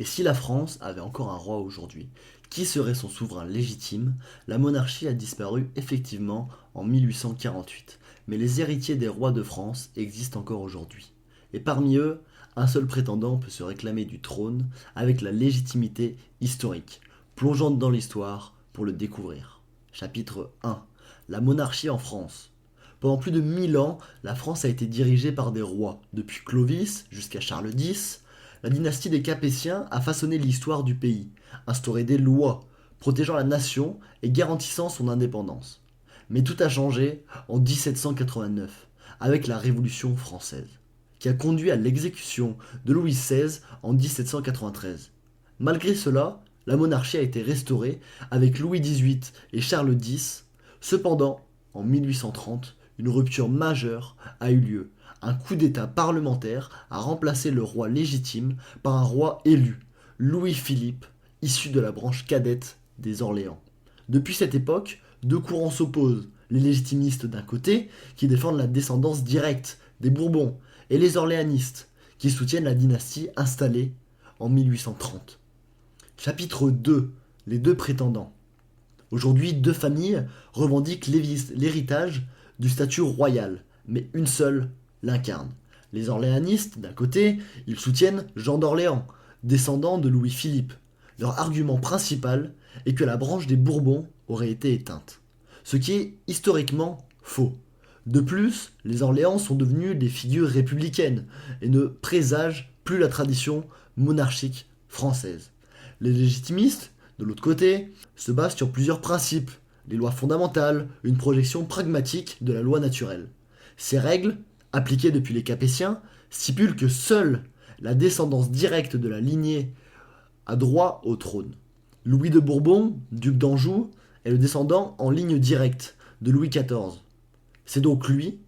Et si la France avait encore un roi aujourd'hui, qui serait son souverain légitime? La monarchie a disparu effectivement en 1848, mais les héritiers des rois de France existent encore aujourd'hui. Et parmi eux, un seul prétendant peut se réclamer du trône avec la légitimité historique. Plongeons dans l'histoire pour le découvrir. Chapitre 1. La monarchie en France. Pendant plus de 1000 ans, la France a été dirigée par des rois. Depuis Clovis jusqu'à Charles X, la dynastie des Capétiens a façonné l'histoire du pays, instauré des lois, protégeant la nation et garantissant son indépendance. Mais tout a changé en 1789, avec la Révolution française, qui a conduit à l'exécution de Louis XVI en 1793. Malgré cela, la monarchie a été restaurée avec Louis XVIII et Charles X. Cependant, en 1830, une rupture majeure a eu lieu. Un coup d'État parlementaire a remplacé le roi légitime par un roi élu, Louis-Philippe, issu de la branche cadette des Orléans. Depuis cette époque, deux courants s'opposent, les légitimistes d'un côté, qui défendent la descendance directe des Bourbons, et les orléanistes, qui soutiennent la dynastie installée en 1830. Chapitre 2. Les deux prétendants. Aujourd'hui, deux familles revendiquent l'héritage du statut royal, mais une seule l'incarne. Les orléanistes, d'un côté, ils soutiennent Jean d'Orléans, descendant de Louis-Philippe. Leur argument principal est que la branche des Bourbons aurait été éteinte, ce qui est historiquement faux. De plus, les Orléans sont devenus des figures républicaines et ne présagent plus la tradition monarchique française. Les légitimistes, de l'autre côté, se basent sur plusieurs principes, les lois fondamentales, une projection pragmatique de la loi naturelle. Ces règles, appliquées depuis les Capétiens, stipulent que seule la descendance directe de la lignée a droit au trône. Louis de Bourbon, duc d'Anjou, est le descendant en ligne directe de Louis XIV. C'est donc lui,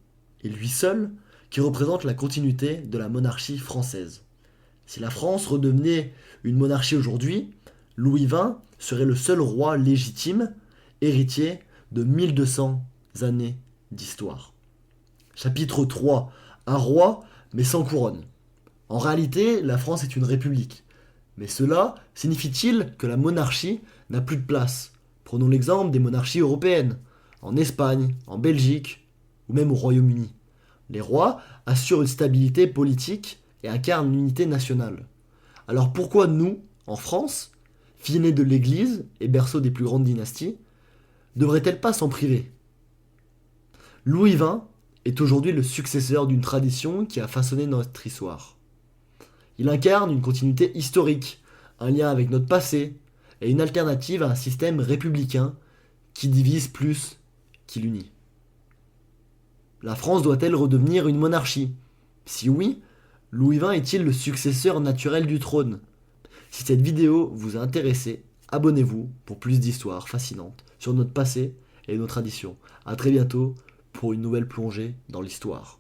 et lui seul, qui représente la continuité de la monarchie française. Si la France redevenait une monarchie aujourd'hui, Louis XX serait le seul roi légitime, héritier de 1200 années d'histoire. Chapitre 3. Un roi, mais sans couronne. En réalité, la France est une république. Mais cela signifie-t-il que la monarchie n'a plus de place? Prenons l'exemple des monarchies européennes, en Espagne, en Belgique ou même au Royaume-Uni. Les rois assurent une stabilité politique et incarnent l'unité nationale. Alors pourquoi nous, en France, filles nées de l'Église et berceau des plus grandes dynasties, devrait-elle pas s'en priver? Louis XX est aujourd'hui le successeur d'une tradition qui a façonné notre histoire. Il incarne une continuité historique, un lien avec notre passé et une alternative à un système républicain qui divise plus qu'il unit. La France doit-elle redevenir une monarchie? Si oui, Louis XX est-il le successeur naturel du trône? Si cette vidéo vous a intéressé, abonnez-vous pour plus d'histoires fascinantes sur notre passé et nos traditions. A très bientôt pour une nouvelle plongée dans l'histoire.